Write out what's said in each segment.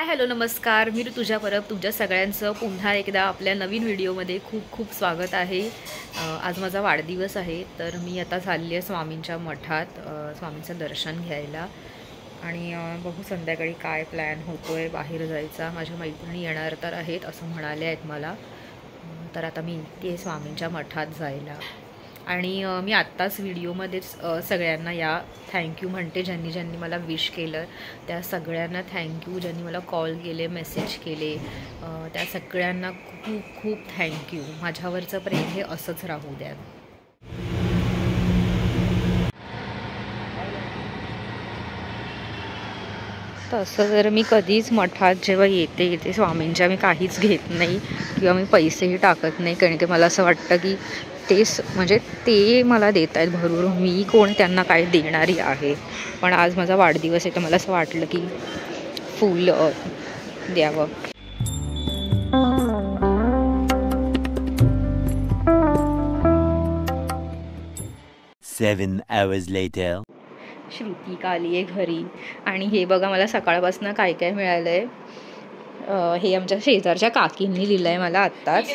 Hello नमस्कार, मी ऋतुजा परब तुमच्या सगळ्यांचं पुन्हा एकदा आपल्या नवीन व्हिडिओमध्ये खूप खूप स्वागत आहे। आज माझा वाढदिवस आहे, तर मी आता चालली आहे स्वामींच्या मठात स्वामींचं दर्शन घ्यायला आणि बघू संध्याकाळी काय प्लॅन होतोय बाहेर जायचा। माझ्या मैत्रिणी येणार तर आहेत असं म्हणाले आहेत मला, तर आता मी इथे स्वामींच्या मठात जायला। आणि मी आत्ताच व्हिडिओमध्येच सगळ्यांना या थँक्यू म्हणते, ज्यांनी ज्यांनी मला विश केलं त्या सगळ्यांना थँक्यू, ज्यांनी मला कॉल केले मेसेज केले त्या सगळ्यांना खूप खूप थँक्यू। माझ्यावरचं प्रेम हे असंच राहू द्या। तसं जर मी कधीच मठात जेव्हा येते स्वामींच्या मी काहीच घेत नाही किंवा मी पैसेही टाकत नाही, कारण की मला असं वाटतं की ते मला देत आहेत भरभरून, मी कोण त्यांना काय देणारी आहे। पण आज माझा वाढदिवस आहे तर मला असं वाटलं की फुल द्यावं। श्रुतिका आली आहे घरी आणि हे बघा मला सकाळपासून काय काय मिळालं आहे। हे आमच्या शेजारच्या काकींनी दिलं आहे मला आत्ताच,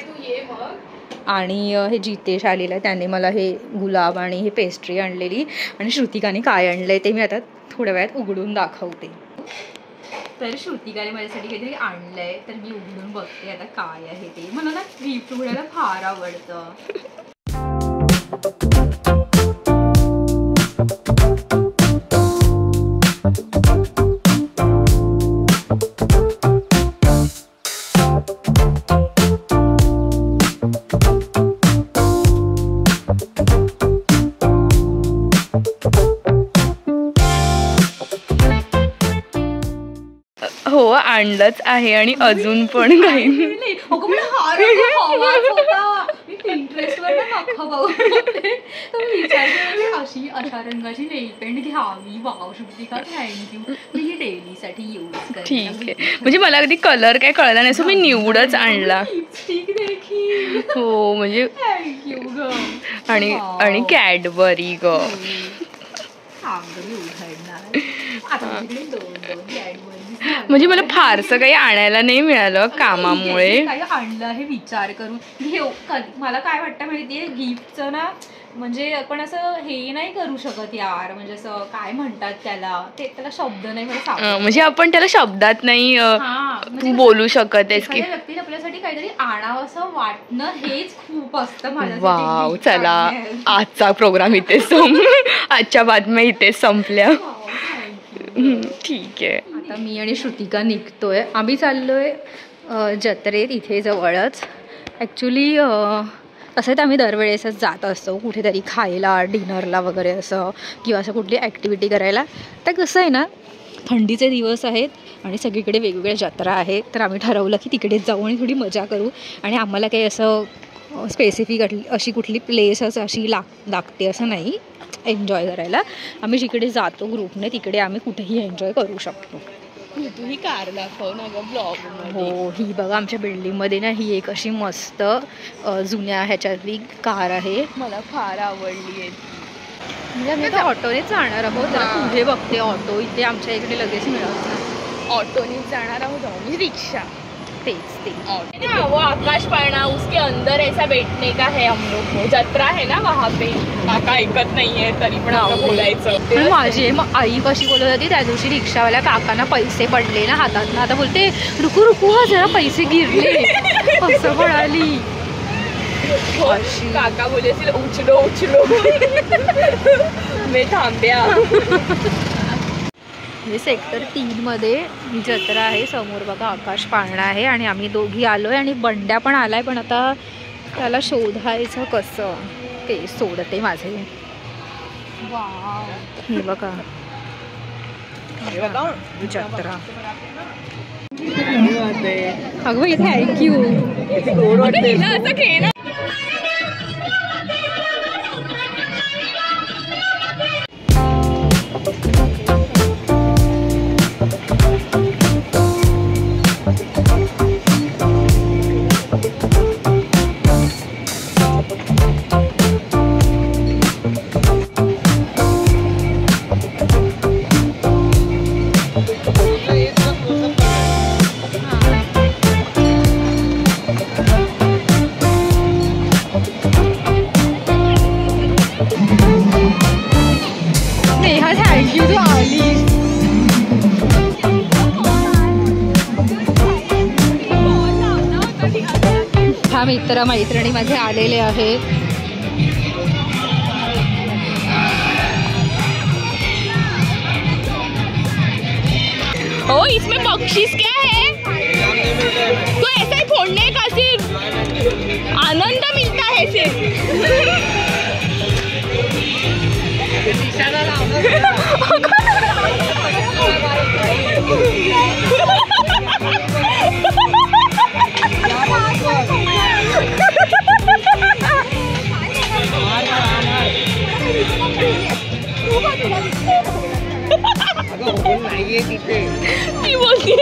आणि हे जितेश आलेलं आहे त्याने मला हे गुलाब आणि हे पेस्ट्री आणलेली, आणि श्रुतिकाने काय आणलंय ते मी आता थोड्या वेळात उघडून दाखवते। तर श्रुतिकाने माझ्यासाठी काहीतरी आणलंय तर मी उघडून बघते आता काय आहे ते। मला ना गिफ्ट उघडायला फार आवडतं। हो आणलंच आहे आणि अजून पण काही नाही। अशा रंगाची नेल पेंट घ्यावी। वाव श्रुतिका थँक्यू, मी ही डेली साठी यूज करते। ठीक आहे, म्हणजे मला कधी कलर काय कळला नाही सो मी निवडच आणला। हो म्हणजे थँक्यू ग। आणि कॅडबरी ग। म्हणजे मला फारसं काही आणायला नाही मिळालं कामामुळे। काही आणलं हे विचार करून घेऊ। मला काय वाटतं माहितीये, गिफ्टचं ना म्हणजे आपण असं हे नाही करू शकत यार, म्हणजे असं काय म्हणतात त्याला शब्द नाही मला, म्हणजे आपण त्याला शब्दात नाही तू बोलू शकत आहेस की व्यक्ती आपल्यासाठी काहीतरी आणावं असं वाटणं हेच खूप असतं माझ्यासाठी। वाव, चला आजचा प्रोग्राम इथे आजच्या बातम्या इथे संपल्या। ठीक आहे, आता मी आणि श्रुतिका निघतोय। आम्ही चाललोय जत्रेत इथे जवळच। ॲक्च्युली असं तर आम्ही दरवेळेसच जात असतो कुठेतरी खायला, डिनरला वगैरे असं, किंवा असं कुठली ॲक्टिव्हिटी करायला। तर कसं आहे ना, थंडीचे दिवस आहेत आणि सगळीकडे वेगवेगळ्या जत्रा आहेत, तर आम्ही ठरवलं की तिकडेच जाऊ आणि थोडी मजा करू। आणि आम्हाला काही असं स्पेसिफिक अशी कुठली प्लेसच अशी लागते असं नाही एन्जॉय करायला। आम्ही जिकडे जातो ग्रुपने तिकडे आम्ही कुठेही एन्जॉय करू शकतो। तू ही कार दाखव ना ग ब्लॉग। हो, ही बघा आमच्या बिल्डिंगमध्ये ना ही एक अशी मस्त जुन्या ह्याच्यातली कार आहे, मला फार आवडली आहे। म्हणजे आम्ही आता ऑटोनेच जाणार आहोत। जरा पुढे बघते ऑटो, इथे आमच्या इकडे लगेच मिळत नाही। ऑटोनेच जाणार आहोत आम्ही, रिक्षा तेच वो आकाश पाळणा उसके अंदर ऐसा बैठने का है हम लोग को, जत्रा है ना वहाँ पे। काका ऐकत नाहीये तरी पण आपण बोलायचं। माझी मग आई कशी बोलत होती त्या दिवशी, रिक्षावाल्या काकांना पैसे पडले ना हातात ना, आता बोलते रुकू रुकू हा जरा पैसे गिरले असं म्हणाली। काका बोलले उचलो मी थांब्या। हे सेक्टर 3 मध्ये जत्रा आहे, समोर बघा आकाश पाळणा आहे आणि आम्ही दोघी आलोय आणि बंड्या पण आलाय, पण आता त्याला शोधायचं कसं ते सोडते माझे। वाव, हे बघा जत्रा। अगं बाई थँक्यू। थँक्यू तू आलीस. हा मित्र मैत्रिणी माझे आलेले आहेत. ओ इसमें बख्शीश क्या है? तो ऐसा ही फोड़ने का सिर्फ आनंद मिलता है सिर्फ. ती बोलती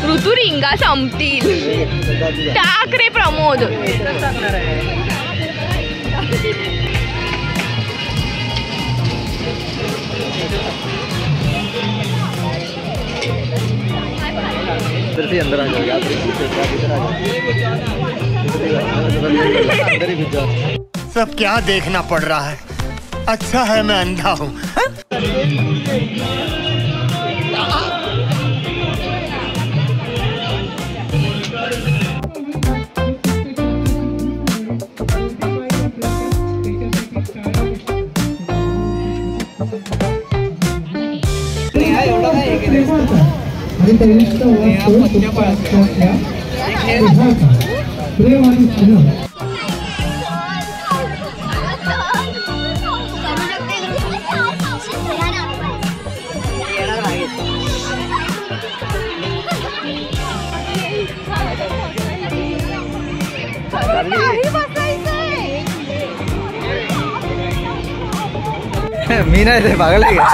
ऋतू रिंगा संपतील. टाक रे प्रमोद. अंदर आ जाओ यार. सब क्या देखना पड़ रहा है. अच्छा है मैं अंधा हूँ. मी नाही ते पागल आहे का.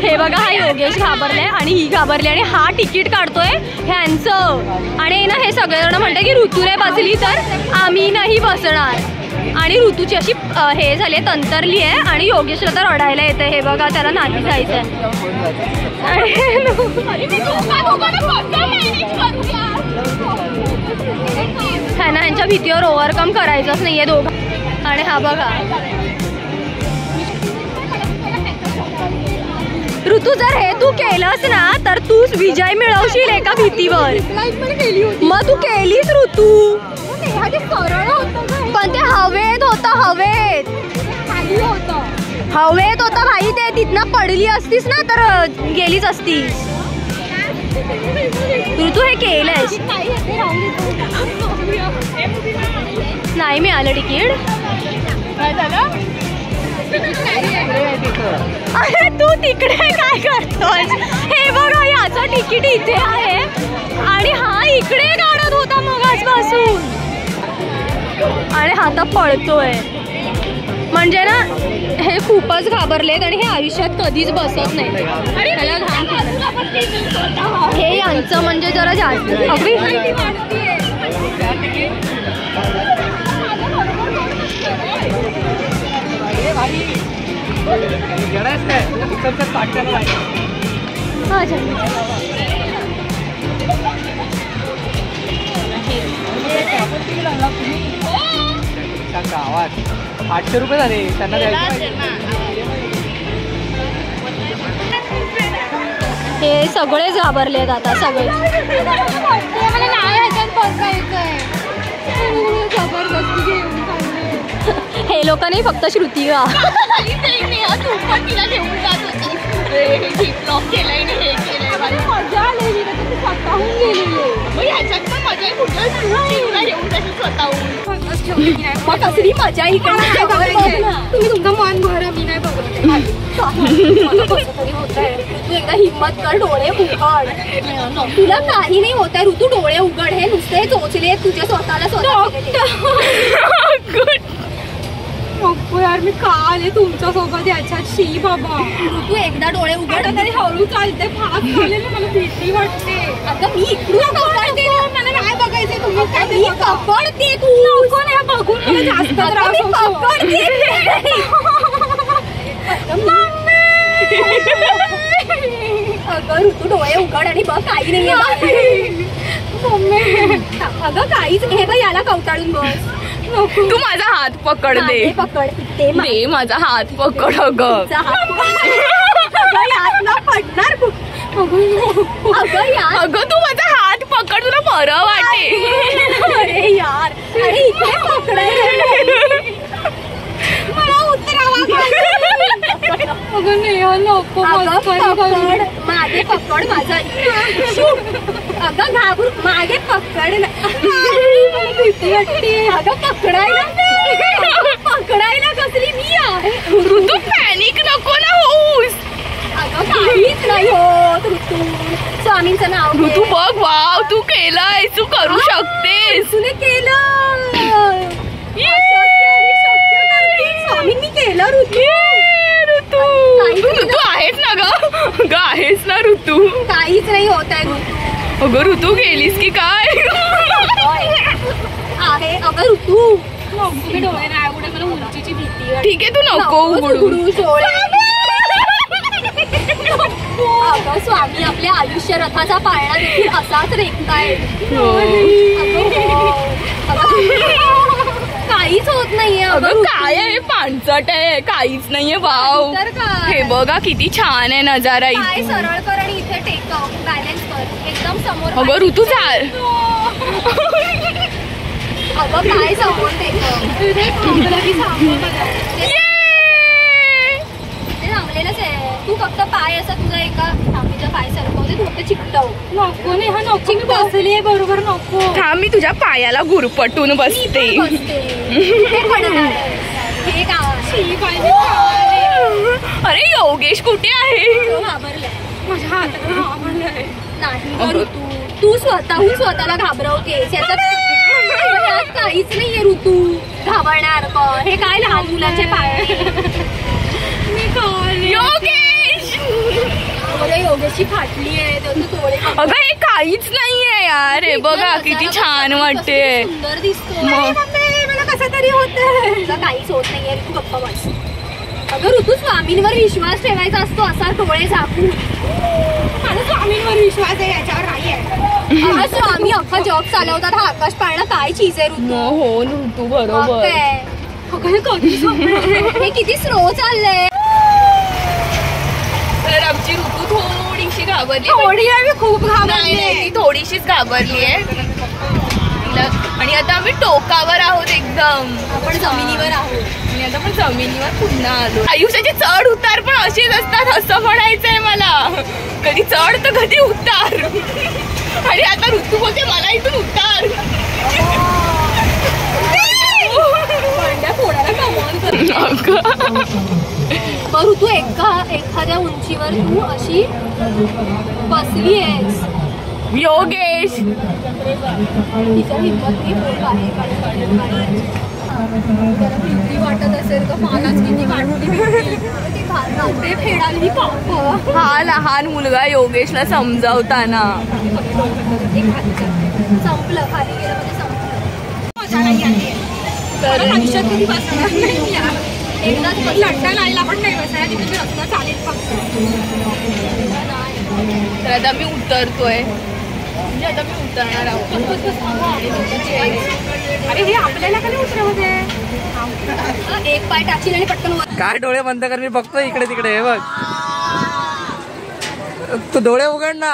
हे बघा हा योगेश घाबरलाय आणि ही घाबरली आणि हा तिकीट काढतोय ह्यांचं. आणि ना हे सगळेजण म्हणतात की ऋतू रे बसली तर आम्ही नाही बसणार. आणि ऋतूची अशी हे झाली आहे, तंतरली आहे आणि योगेशला तर रडायला येते. हे बघा त्याला नाही जायचंय. ह्यांना ह्यांच्या भीतीवर ओव्हरकम करायचंच नाहीये दोघं. आणि हा बघा ऋतू, जर हे तू केलंस ना तर तू विजय मिळवशील एका भीतीवर. मग तू केलीस ऋतू. पण ते हवेत होतं. हवेत होतं भाई. ते तिथनं पडली असतीस ना तर गेलीच असतीस. ऋतू हे केलंयस. नाही मिळालं तिकीट. अरे तू तिकडे काय करतोय. हे बघा याचं तिकीट इथे आहे आणि हा इकडे काढत होता मगाचपासून. आणि हा तर पळतोय. म्हणजे ना हे खूपच घाबरलेत आणि हे आयुष्यात कधीच बसत नाही. त्याला हे यांचं म्हणजे जरा जास्त. अगदी गावात 800 रुपये झाले त्यांना हे सगळेच घाबरलेत आता सगळे. हे लोक नाही फक्त श्रुती गा. विश्वास ठेवला की नाही. मग कसली मजा इकडे तुम्ही तुमचं मन भरा, मी नाही बघत. मला कसं तरी होतंय. तू एकदा हिम्मत कर, डोळे उघड. तुला काही नाही होत आहे ऋतू, डोळे उघड. हे नुसते चोचले तुझ्या स्वतःला नको यार, मी का आले तुमच्या सोबत याच्यात. शी बाबा, ऋतू एकदा डोळे उघड. तरी हळू चालते, फास्ट चालेल, मला भीती वाटते. अगं मी इकडून पकडते, मला नाही बघायचं. तुम्ही काय मी पकडते, तू नको नाही बघून मला जास्त त्रास होतो. अगं ऋतू डोळे उघड आणि बघ काही नाहीये. अगं काहीच हे बघ, याला कवटाळून बस. तू माझा हात पकड दे. पकड ते दे माझा हात पकड. अगं पडणार अगं तू माझा हात पकड, तुला बरं वाटेल. अरे यार, अरे इथे पकडायला मला उतरावा. अगं नेहा नको, पकड मागे, पकड माझा. अगं घाबरू, मागे पकड. भीती वाटते. अगं पकडायला कसली मी आहे. तू पॅनिक नको ना होऊस. अगं काहीच नाही होत ऋतू. स्वामींचं नाव घे. तू बघ, वाव तू केलंय, तू करू शकतेस. तुने केलं. स्वामींनी केलं ऋतू. ऋतू आहेस ना ग आहेस ना ऋतू. काहीच नाही होत आहे ऋतू. अगं ऋतू गेलीस की काय. आहे अगं ऋतू. मी डोळे नाही उघडे, मला उंचीची भीती वाटते. ठीक आहे, तू नको उघडू. अगं स्वामी आपल्या आयुष्य रथाचा पाळणा देखील असाच रेखताय. काहीच होत नाहीये. अगं काय आहे, पाणचट आहे, काहीच नाहीये. वाव, तर काय? हे बघा किती छान आहे नजारा काय इथे. सरळ कर आणि इथे टेकव, बॅलन्स कर एकदम समोर. अगं ऋतू चाल. अगं काय समोर टेकव. ते थांबलेलंच आहे. तू फक्त पाय असं तुझा एका थांबीचा पाय सरकवते, तू फक्त चिकटव. नको नेहा नको, मी बसली आहे बरोबर. नको थांब, मी तुझ्या पायाला गुरपटून बसते. हे पडणार. हे काय अरे योगेश कुठे आहे. घाबरलाय. माझ्या हातात आवडलंय. नाही गं ऋतू, तू स्वतःहून स्वतःला घाबरवतेस. यात काहीच नाहीये ऋतू घाबरणार. हे काय लहान मुलाचे पाय. मी काय योगेश. योगेशची फाटली आहे, त्याचं डोळे. अगं हे काहीच नाहीये यार. हे बघा किती छान वाटते. सुंदर दिसतो. मला कसं तरी होतंय. तुला काहीच होत नाहीये, तू गप्पा बस. अगं ऋतू, स्वामींवर विश्वास ठेवायचा असतो असा डोळे झाकून. मला स्वामींवर विश्वास आहे, याच्यावर नाही आहे. अगं स्वामी अख्खा जॉब चालवतात. हा आकाश पाळणा काय चीज आहे ऋतू. हो ऋतू बरोबर. हे किती स्लो चाललंय. तर आमची ऋतू थोडीशी घाबरली. थोडी आहे, मी खूप नाही घाबरली. नाही, ती थोडीशीच घाबरली आहे. आणि आता आम्ही टोकावर आहोत एकदम. आपण जमिनीवर आहोत. आणि आता पण जमिनीवर पुन्हा आलो. आयुष्याचे चढ उतार पण असेच असतात असं म्हणायचंय मला. कधी चढ तर कधी उतार. आणि आता ऋतू बोलते मला इथून उतार. बरं तू एखाद्या उंचीवर तू अशी बसली आहेस. योगेश तिचं हिंमत भीती वाटत असेल तर मलाच किती वाटते. फेडाली हा लहान मुलगा योगेशला समजावताना संपलं. खाली गेलं म्हणजे संपलं. मजा नाही आहे. तर आयुष्यात कधी बसणार नाही यार. एकदाच लंडन आईला पण नाही बसायला, तिथे रस्ता चालेल फक्त. तर आता मी उतरतोय. म्हणजे आता मी उतरणार आहोत. अरे हे आपल्याला कधी उतरवते. एक पाय टाकशील आणि पटकन वर. काय डोळे बंद कर, मी बघतो इकडे तिकडे. हे बघ, तू डोळे उघड ना.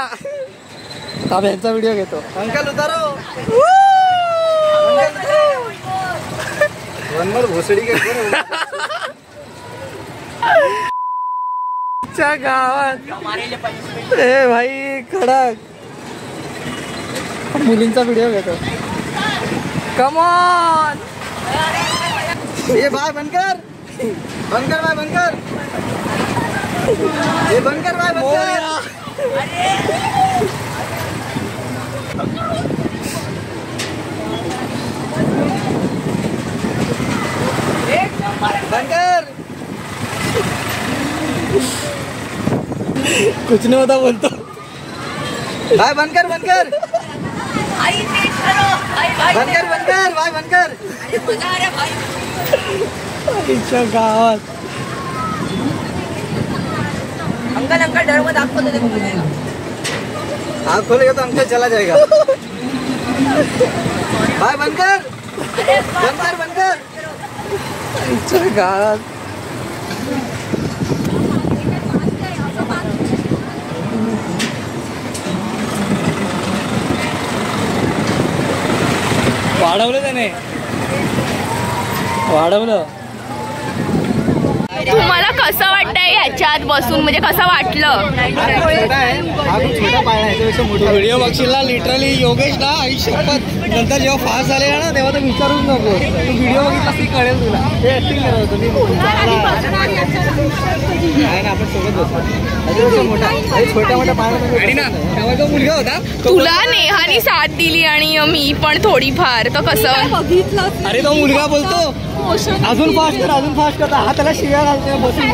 हा यांचा व्हिडिओ घेतो. अंकल उतारो. भोसडी गावात ए भाई कडक. मुलींचा व्हिडिओ घेतो. Come on. ये बाय बनकर बाय बनकर ये बनकर बाय बनकर कुछ नहीं होता बोलतो भाई बनकर बनकर भाई बनकर गावात अंकल डर मत आपको तो देखो आँख खोलेगा तो अंकल चला जाएगा भाई बनकर गावात वाढवलं त्याने वाढवलं. तुम्हाला कसं वाटतंय ह्याच्यात बसून म्हणजे कसं वाटलं? व्हिडिओ बघशील ना लिटरली योगेश ना आई शपथ नंतर जेव्हा फास्ट झालेला ना तेव्हा तर विचारूच नको व्हिडिओ बघितला की कळेल तुला हे ऍक्टिंग करत होतो मी ना आपण सोबत बसतो मोठा छोट्या पाण्यामध्ये ना तेव्हा तो मुलगा होता तुला नेहानी साथ दिली आणि मी पण थोडीफार तर कसं बघितलं अरे तो मुलगा बोलतो अजून फास्ट करता हा त्याला शिव्या घालतो बसून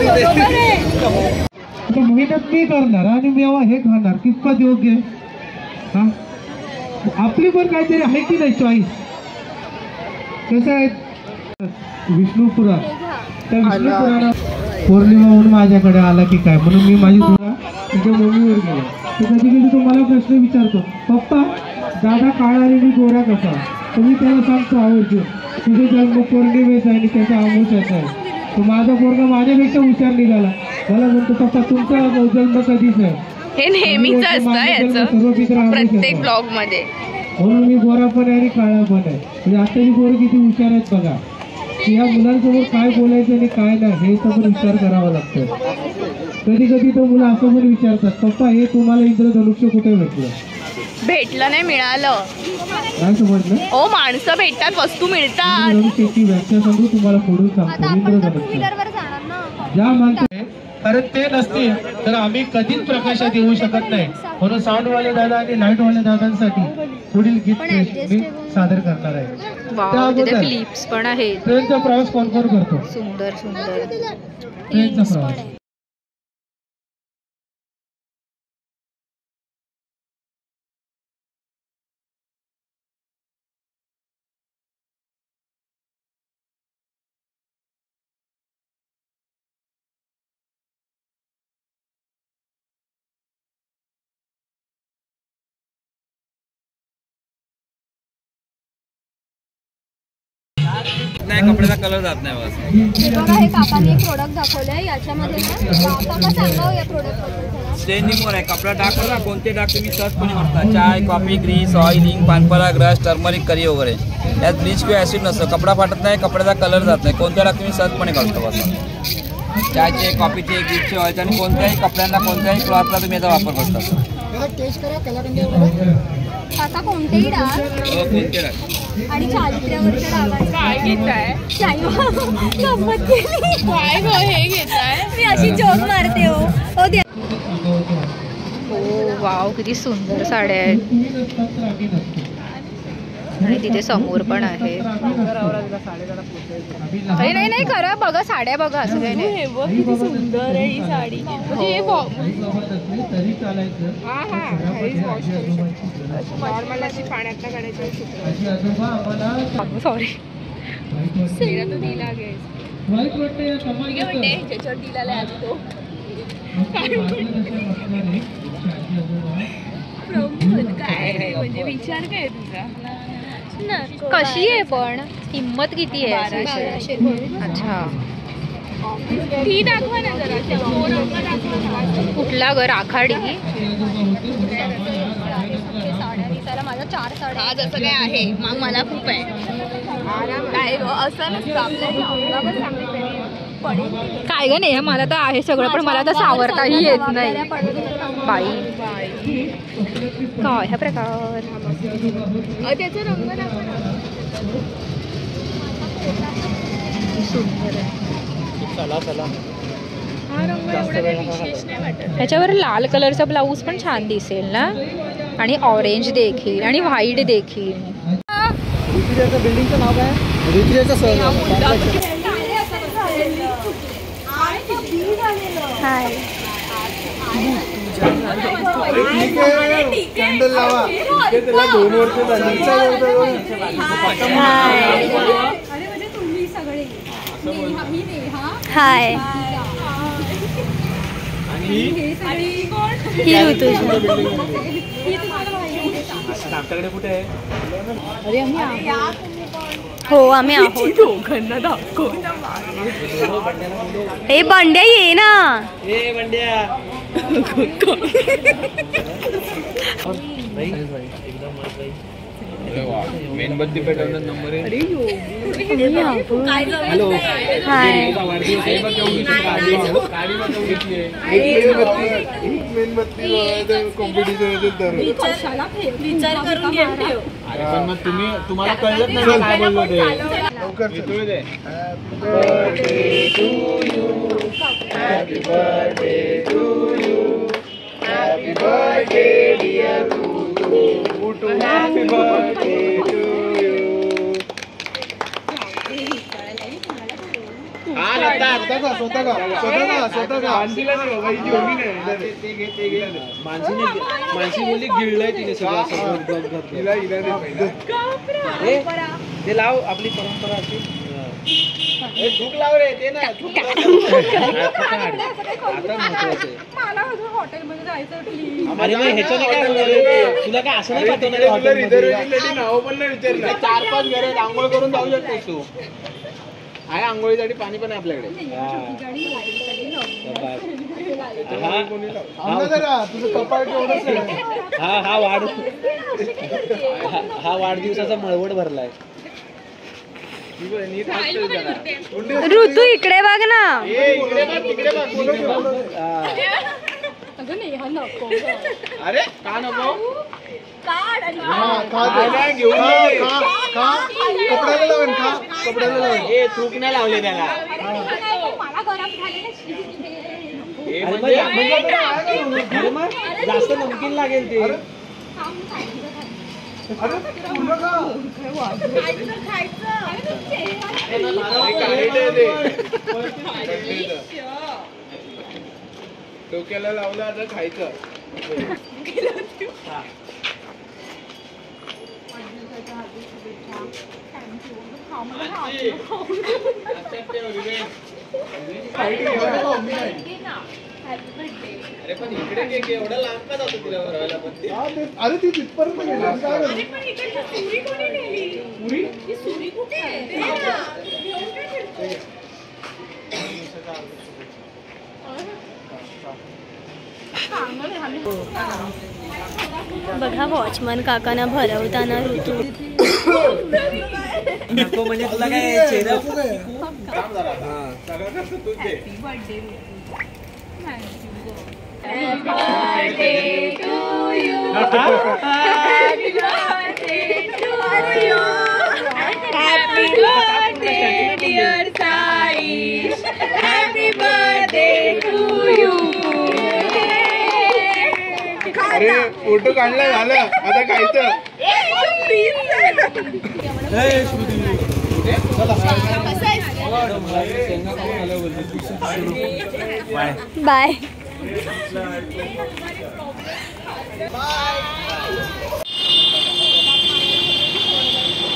मेहनत मी करणार आणि मी हे खाणार कितपत योग्य हा आपली पण काहीतरी आहे की नाही चॉईस कसं आहे विष्णुपुरा त्या विष्णुपुराला पौर्णिमा म्हणून माझ्याकडे आला की काय म्हणून मी माझी थोडा तुझ्या मम्मीवर गेलो तर कधी कधी तो मला प्रश्न विचारतो पप्पा दादा काळा आणि मी गोरा कसा तर मी त्याला सांगतो आवडतो तुझे जन्म पौर्णिमेचा आणि त्याचा अमावस्याचा आहे तो माझा पोरगा माझ्यापेक्षा हुशार निघाला मला म्हणतो पप्पा तुमचा जन्म कधीच आहे हे नेहमीच असतं याचं प्रत्येक ब्लॉग मध्ये म्हणून मी गोरा पण आहे आणि काळा पण आहे म्हणजे आताची पोरं किती हुशार आहेत बघा की या मुलांसमोर काय बोलायचं आणि काय नाही हे पण विचार करावा लागतो. कधी कधी तो मुलं असं पण विचारतात पप्पा हे तुम्हाला इंद्रधनुष्य कुठे भेटलं नाही मिळालं काय समजलं ओ माणसं भेटतात वस्तू मिळतात इंद्रधनुष्याची व्याख्या सांगू तुम्हाला पुढून सांगतो. इंद्रधनुष्य ज्या माणसं कारण ते नसतील तर आम्ही कधीच प्रकाशात येऊ शकत नाही म्हणून साऊंडवाले दादा आणि लाईटवाले दादांसाठी पुढील गीत मी सादर करणार आहे. क्लिप्स पण आहेत. ट्रेनचा प्रवास कोण कोण करतो? सुंदर ट्रेनचा प्रवास नाही कपड्याचा कलर जात नाही बस. हे बघा हे काकाने एक प्रोडक्ट दाखवलंय याच्यामध्ये ना काका सांगा या प्रोडक्ट बद्दल. स्टेनिंगवर आहे कपडा डाग बघा कोणते डाग तुम्ही सहजपणे वापरता चाय कॉफी ग्रीस ऑइलिंग पानपरा ग्रश टर्मरिक करी वगैरे यात ब्लीच किंवा ऍसिड नसतं कपडा फाटत नाही कपड्याचा कलर जात नाही कोणत्या डाग तुम्ही सहजपणे घालतो बस चायचे कॉफीचे ग्रीसचे ऑइलचे आणि कोणत्याही कपड्यांना कोणत्याही क्लॉथला तुम्ही याचा वापर करता. काका कोणतेही डाग कोणते डाग आणि चारित्र्यावरच्या डागांचं काय घेताय गंमत केली काय गो हे घेताय मी अशी जोक मारते हो हो द्या. हो वाव किती सुंदर साड्या आहेत आणि तिथे समोर पण आहे. नाही करा बघा साड्या बघा असं काही नाही. हे बघ किती सुंदर आहे ही साडी म्हणजे हे नॉर्मल अशी पाण्यातनं काढायची सॉरी तो दिला घे म्हणते ज्याच्यावर दिला असतो काय म्हणजे विचार काय तुझा कशी आहे पण किंमत किती आहे? अच्छा ती दाखवा ना जरा कुठला ग राखाडी माझ्या 4 साड्या हा जसं काय आहे मग मला खूप आहे काय असं नसतं आपल्याला काय ग नाही मला तर आहे सगळं पण मला तर सावरताही येत नाही बाई काय हा प्रकार. त्याचा रंग सुंदर आहे. चला चला. हा रंग एवढा काही विशेष नाही वाटत. ह्याच्यावर लाल कलरचा ब्लाऊज पण छान दिसेल ना, आणि ऑरेंज देखील आणि व्हाईट देखील. बिल्डिंगचं नाव काय? ऋतुजाचं सहल. हाय. कॅन्डल लावा. त्याला 2 वर्ष झाली. हाय. ही ऋतुजा. आमच्याकडे कुठे आहे? हो आम्ही आहोत. दोघांना दाखव. हे बंड्या ये ना. ए बंड्या. मेणबत्ती पेटवण्याचा नंबर आहे. हॅलो. हाय. पण मग तुम्हाला कळलं नाही काय बोललो ते. Happy birthday to you. Happy birthday dear Rutu. Happy birthday to you. स्वतः का मानसी बोलली गिळलंय तिने सगळं. ते लाव आपली परंपरा अशी. भूक लाव रे ते ना. आता महत्वाचं आहे. अरे मग ह्याच्याने काय होणार रे? तुला काय असं नाही पाठवणार हॉटेलमध्ये? नाव पण नाही विचारलं. 4-5 घरे आंघोळ करून जाऊ शकतोस तू. आहे आंघोळीसाठी पाणी पण आहे आपल्याकडे. हा वाढदिवसाचा मळवट भरलाय. ऋतू इकडे बघ ना. अरे का नको? कपड्याला लावून खा. कपड्याला लावून. हे तूप नाही लावले त्याला. जास्त नमकीन लागेल ते. डोक्याला लावलं आता खायचं. अरे पण इकडे केक एवढा लांब का जातो तिला भरवायला? पण अरे ती तिथपर्यंत बघा वॉचमन काकांना भरवताना ऋतू. नको म्हणजे तुला काय चेहरा अरे फोटो काढला झालं आता खायचं. बाय.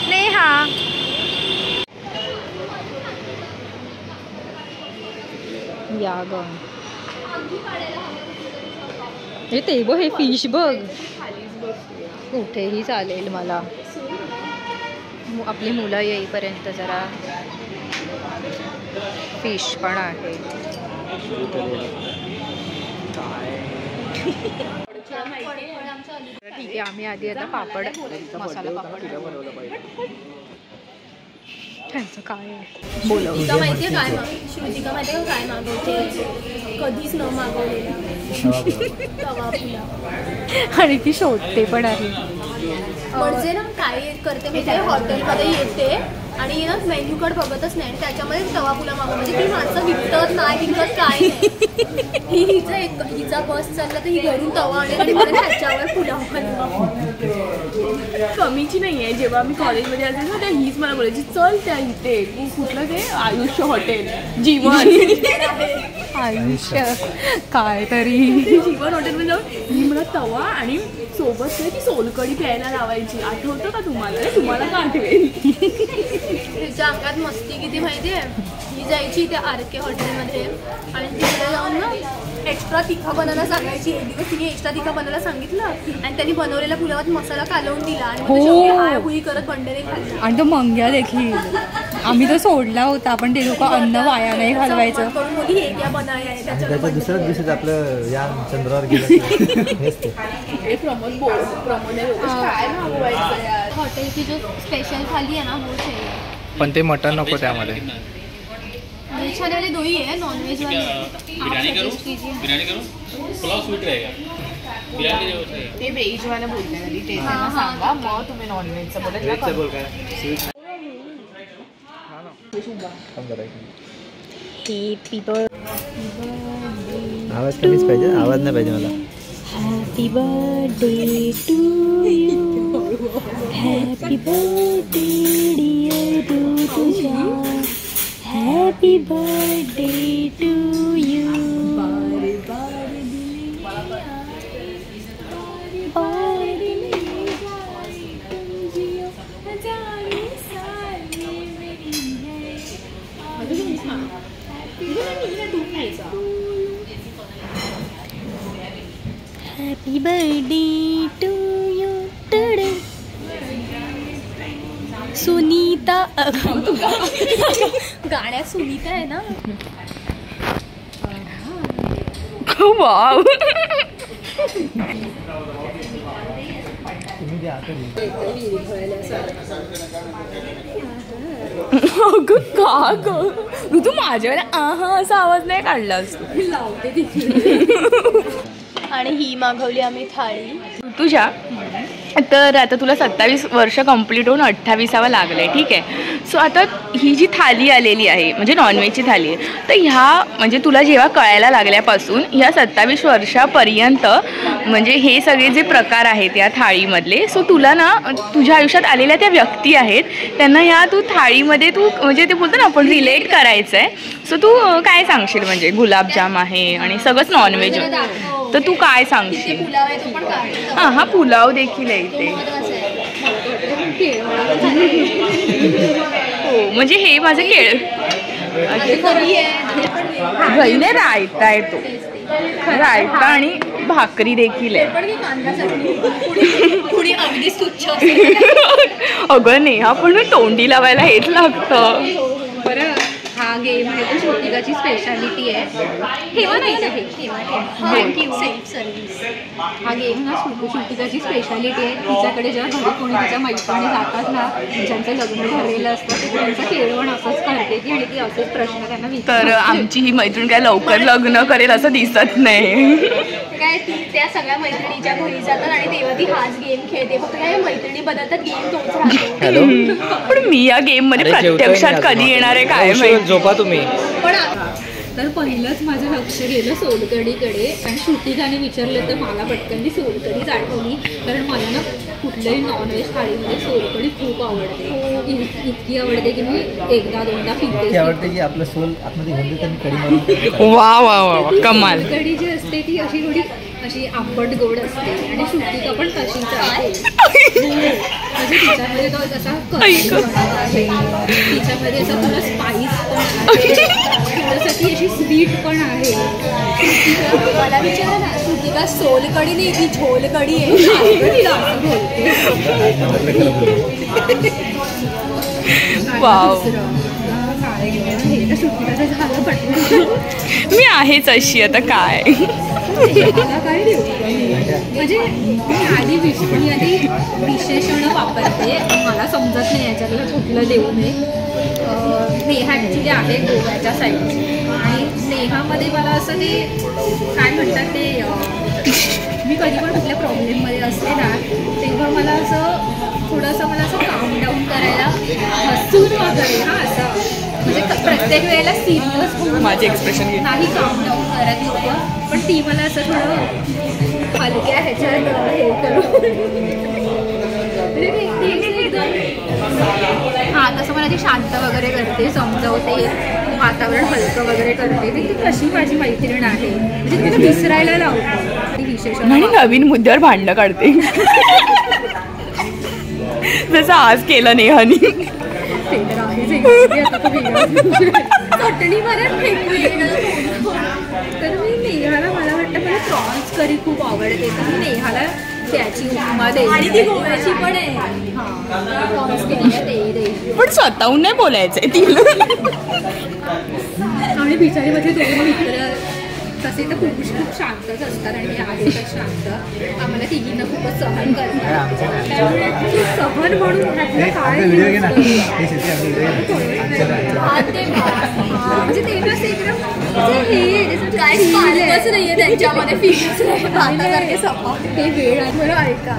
नेहा. या ग हे ते बघ, हे फिश बघ. कुठेही चालेल मला. आपली मुलं येईपर्यंत जरा फिश पण आहे. ठीक आहे, आम्ही आधी आता पापड, मसाला पापड. त्यांचं काय बोलवलं माहितीये काय शिवजिका माहितीये काय मागवते? कधीच न मागवलेला तवा पुलाव. आणि ती शोधते पण आहे. म्हणजे ना काय करते मी त्या हॉटेलमध्ये येते आणि ना मेन्यू कार्ड बघतच नाही आणि त्याच्यामध्ये तवा पुलाव मागव. म्हणजे ती माणसं विकत नाही विकत काय नाही. हिचा बस चालला तर ही घरून तवा आणेल आणि मला त्याच्यावर पुलाव कमीची नाही आहे. जेव्हा मी कॉलेजमध्ये असेल ना, त्या हीच मला बोलायची चल त्या इथे कुठलं ते आयुष्य हॉटेल जीवन आयुष्य काय तरी जीवन हॉटेलमध्ये जाऊन ही मला तवा आणि सोबत ती सोलकढी प्यायला लावायची. आठवतं का तुम्हाला? तुम्हाला का आठवेल? तिच्या अंगात मस्ती किती माहितीये. ही जायची त्या RK हॉटेलमध्ये आणि तिथे जाऊन ना एक्स्ट्रा तिखा बनायला सांगायची. एक दिवस तिने एक्स्ट्रा तिखा बनायला सांगितलं आणि त्यांनी बनवलेल्या पुलावात मसाला कालवून दिला आणि हायहुई करत बंडेरे खाल्ला. आणि तो मंग्या देखील आम्ही तो सोडला होता, पण ते लोक अन्न वाया नाही घालवायचं. करून बोली हे क्या बनाया आहे त्याच्या दुसऱ्याच दिवसात आपलं या चंद्रावर गेलं. हॉटेल की जो स्पेशल थाली आहे ना वो चाहिए. पण ते मटण नको त्यामध्ये. वेज खाने वाले 2 ही है, नॉन वेज वाले बिरयानी करूँ पुलाव स्वीट रहेगा. बिरयानी जो है ते व्हेजवाला बोलते ना, ते त्यांना सांगा मग तुम्ही नॉनव्हेजचं बोला. हॅपी बर्थडे आवाज कमीच पाहिजे, आवाज नाही पाहिजे मला. Happy birthday to you, happy birthday dear तुझ्या, happy birthday to you. Happy birthday to you. Sunita गाण्यात सुनीता आहे ना. वाव अगं का ग तू माझ्यावर असा आवाज नाही काढलास. लावते तिथे. आणि ही मागवली आम्ही थाळी. तुझ्या तर आता तुला 27 वर्ष कंप्लीट होऊन 28वा लागलं आहे, ठीक आहे. सो आता ही जी थाली आलेली आहे म्हणजे नॉनव्हेजची थाली आहे, तर ह्या म्हणजे तुला जेव्हा कळायला लागल्यापासून ह्या 27 वर्षापर्यंत म्हणजे हे सगळे जे प्रकार आहेत या थाळीमधले, सो तुला ना तुझ्या आयुष्यात आलेल्या त्या व्यक्ती आहेत त्यांना ह्या तू थाळीमध्ये तू म्हणजे ते बोलतो ना आपण रिलेट करायचं आहे. सो तू काय सांगशील? म्हणजे गुलाबजाम आहे आणि सगळंच नॉनव्हेज, तर तू काय सांगशील? पुलाव आहे तो पण काढतो. हां हा पुलाव देखील आहे इथे. हो म्हणजे हे माझं केळ घरीने रायता आहे तो, रायता आणि भाकरी देखील आहे. अगं नाही हा पण तोंडी लावायला हेच लागतं. बरं हा गेम आहे तो श्रुतिकाची स्पेशालिटी आहे. ठेवा नाही का हे सेल्फ सर्व्हिस. हा गेम ना श्रुतिकाची स्पेशालिटी आहे. तिच्याकडे जेव्हा घरी कोणी तिच्या मैत्रिणी जातात ना, ज्यांचं लग्न ठरलेलं असतं ते त्यांचं केळवण असंच करते ती आणि ती असेच प्रश्न त्यांना विचारते. तर आमची ही मैत्रीण काय लवकर लग्न करेल असं दिसत नाही. काय ती त्या सगळ्या मैत्रिणीच्या घरी जातात आणि तेव्हा ती हाच गेम खेळते. फक्त काय मैत्रिणी बदलतात, गेम तोच राहतो. पण मी या गेम मध्ये प्रत्यक्षात कधी येणार आहे काय माहिती. झोपा तुम्ही. तर पहिलंच माझं लक्ष गेलं सोलकडीकडे आणि श्रुतिकाने विचारलं तर मला पटकन सोलकडीच आठवली. कारण मला ना कुठल्याही नॉनव्हेज थाळीमध्ये सोलकढी खूप आवडते. इतकी आवडते की मी एकदा दोनदा पिते. आवडते की आपलं सोल आतमध्ये घेऊन देतात आणि कढी मारून. वा वा वा कमाल. सोलकढी जी असते ती अशी थोडी अशी आंबट गोड असते आणि श्रुतिका पण तशीच आहे. म्हणजे तिच्यामध्ये तो असा कढीपणा आहे, तिच्यामध्ये असा थोडा स्पाइस पण आहे, थोडंसं ती अशी स्वीट पण आहे. मला विचारा ना, श्रुतिका सोलकढी नाही ती झोलकढी आहे. तिला असं बोलते. वाव हे तर श्रुतिकाचं झालं पटकन. मी आहेच अशी आता काय. मला काय देऊ म्हणजे मी आधी विशेषण वापरते. मला समजत नाही याच्याकडे कुठलं देऊ नये. नेहा ॲक्च्युली आहे गोव्याच्या साईडची आणि नेहामध्ये मला असं ते काय म्हणतात ते मी कधी पण कुठल्या प्रॉब्लेममध्ये असते ना तेव्हा मला असं थोडंसं मला असं काम डाऊन करायला हसून वगैरे हा असं म्हणजे प्रत्येक वेळेला सिरियस होऊन माझे एक्सप्रेशन नाही काम डाऊन करत लोक, पण ती मला असं थोडं हलक्या ह्याच्यात हे करून हां तसं मला ती शांत वगैरे करते, समजवते, वातावरण हलकं वगैरे करते. ती कशी माझी मैत्रीण आहे म्हणजे मला विसरायला लावते. ती विशेष आणि नवीन मुद्द्यावर भांडणं काढते जसं आज केलं नेहानी. ते तर आहेच चटणी बरं फेकून. तर मी नेहाला मला वाटतं मला प्रॉन्स करी खूप आवडते, तर मी नेहाला त्याची उपमा देईल आणि ती गोव्याची पण आहे. प्रॉन्स केली पण स्वतःहून नाही बोलायचंय तिला. आणि बिचारी माझे दोन मित्र तसे तर खूप शांतच असतात आणि हे आहेतच शांत. आम्हाला तिघींना खूपच सहन करतात. सहन म्हणून म्हणजे ते नसते एकदम हे नाहीये त्यांच्यामध्ये फीलिंग्स ते वेळ आहे. बरं ऐका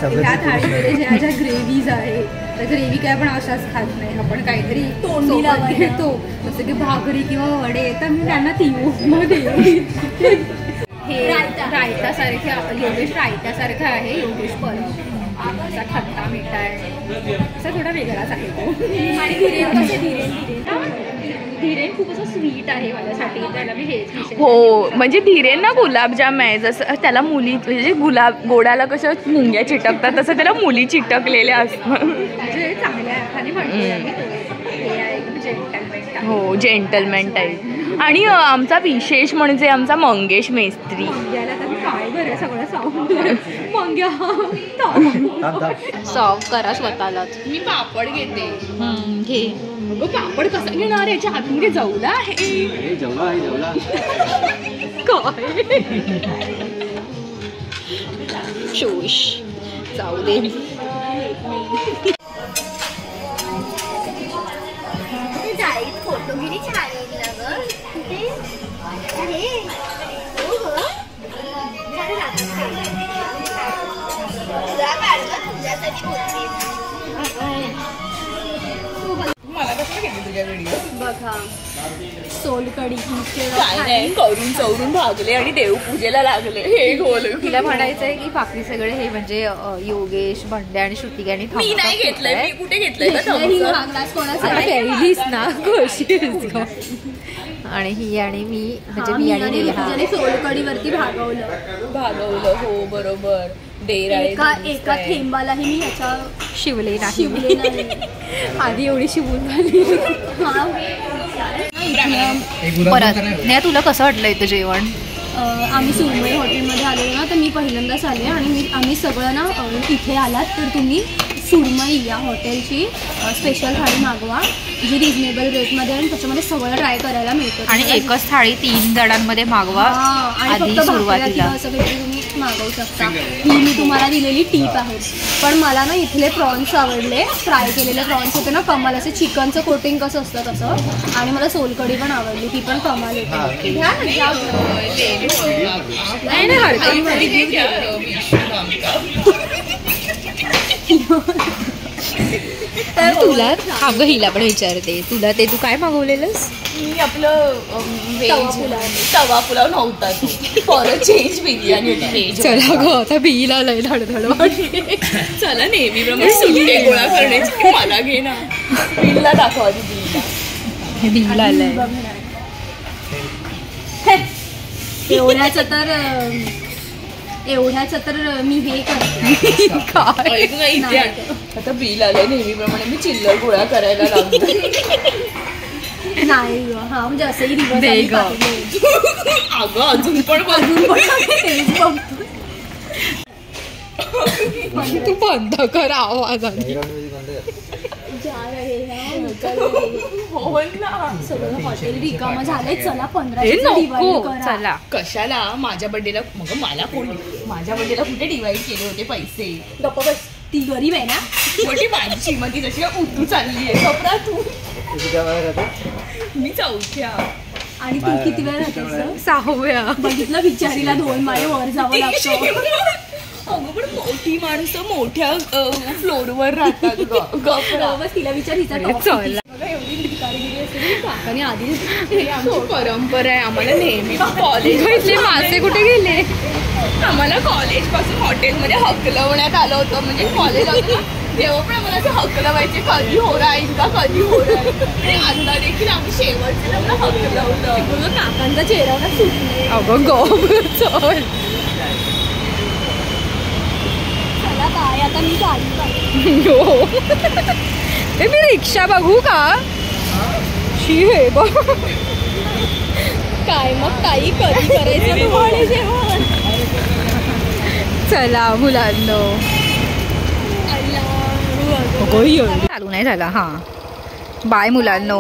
त्या थाळीमध्ये ज्या ज्या ग्रेव्हीज आहे तर ग्रेव्ही काय आपण अशाच खात नाही, आपण काहीतरी तोंडीला घेतो जसं की भाकरी किंवा वडे, तर मी त्यांना ती उपमा देते. हे रायतासारखे योगेश रायतासारखं आहे. योगेश परत असा खट्टा मिठा आहे, असा थोडा वेगळाच आहे तो. आणि धीरेन खूप असं स्वीट आहे माझ्यासाठी, त्याला मी हेच विषय. हो म्हणजे धीरेन ना गुलाबजाम आहे, जसं त्याला मुली म्हणजे गोडाला कसं मुंग्या चिटकतात तसं त्याला मुली चिटकलेल्या असतात. म्हणजे चांगल्या अर्थाने म्हणतोय आम्ही, हे आहे जेंटलमॅन. हो जेंटलमॅन टाईप. आणि आमचा विशेष म्हणजे आमचा मंगेश मेस्त्री. मंग्याला तर काय बरं सगळं सांगून मंग्या सॉल्व करा स्वतःलाच. मी पापड घेते. घे. अगं पापड कसा घेणार, याच्या हातमध्ये जवला आहे. जेवला काय शोष जाऊ दे. फोटोगिरी छान मला कसं घेते तुझ्या व्हिडिओ बघा. सोलकढी करून चौरून भागले आणि देवपूजेला लागले. हे गोल तिला म्हणायचंय की बाकी सगळे हे म्हणजे योगेश, बंड्या आणि श्रुतिकाने मी नाही घेतलंय. मी कुठे घेतलंय ना खुशी. आणि ही आणि मी म्हणजे मी आणि नेहा सोलकढीवरती भागवलं. हो बरोबर. एका थेंबालाही मी ह्याच्या शिवले नाही. आधी एवढी शिवून झाली. परत नाही तुला कसं वाटलं इथं जेवण? आम्ही सुरमई हॉटेलमध्ये आलेलो ना, तर मी पहिल्यांदाच आले आणि आम्ही सगळं ना इथे आलात तर तुम्ही सुरमई या हॉटेलची स्पेशल थाळी मागवा, जी रिजनेबल रेटमध्ये आणि त्याच्यामध्ये सगळं ट्राय करायला मिळतं. आणि एकच थाळी 3 जणांमध्ये मागवा. आणि फक्त सुरुवातीला असं काहीतरी तुम्ही मागवू शकता. ही मी तुम्हाला दिलेली टीप आहे. पण मला ना इथले प्रॉन्स आवडले, फ्राय केलेले प्रॉन्स होते ना कमाल, असे चिकनचं कोटिंग कसं असतं तसं. आणि मला सोलकढी पण आवडली, ती पण कमाल होती. तर तुला अगं हिला पण विचारते, तुला ते तू काय मागवलेलंस? मी आपलं तवा पुलाव नव्हता तो, परत चेंज बिर्याणी होती व्हेज. चला गं आता बिईला लय धडधड वाटते. चला नेहमीप्रमाणे सुट्टे गोळा करण्याची मला घे ना. बिलला दाखव आधी. बिल आलंय एवढ्याचं तर मी हे करते. आता बिल आलंय नेहमीप्रमाणे मी चिल्लर गोळा करायला लागलो. नाही हा म्हणजे असंही अगं अजून पण तू बंद कर आवाज. हॉटेल रिकामं झालंय. चला 15 चला. कशाला माझ्या बर्थडेला मग मला कोण माझ्या बर्थडेला कुठे डिवाइड केले होते पैसे? गप्प बस, ती गरीब आहे ना. छोटी माझी श्रीमंती जशी उतू चालली आहे. कपडा तू मी 4थ्या. आणि तू किती वेळ राहतेस? 6व्या. बघितलं, विचारीला 2 माळे वर जावं लागतं. अगं पण मोठी माणसं मोठ्या फ्लोअरवर राहतात बस तिला विचार हिचा एवढी भिकारीगिरी असते काकाने आधी आमची परंपरा आहे. आम्हाला नेहमी कॉलेज मासे कुठे गेले? आम्हाला कॉलेजपासून हॉटेलमध्ये हकलवण्यात आलं होतं. म्हणजे कॉलेज होतं ना तेव्हा पण आम्हाला असं हकलवायचे, कधी हो रहा है इनका, कधी हो रहा है. आणि आता देखील आम्ही शेवटचे आम्हाला हकलवलं. काकांचा चेहरा ना सुटले. अगं गप चल. चला काय आता मी गाडी हो मी रिक्षा बघू का? शी हे बघ काय मग ताई कधी करायचं तुम्हाला जेवण? चला मुलांनो. चालू नाही झाला. हां बाय मुलांनो.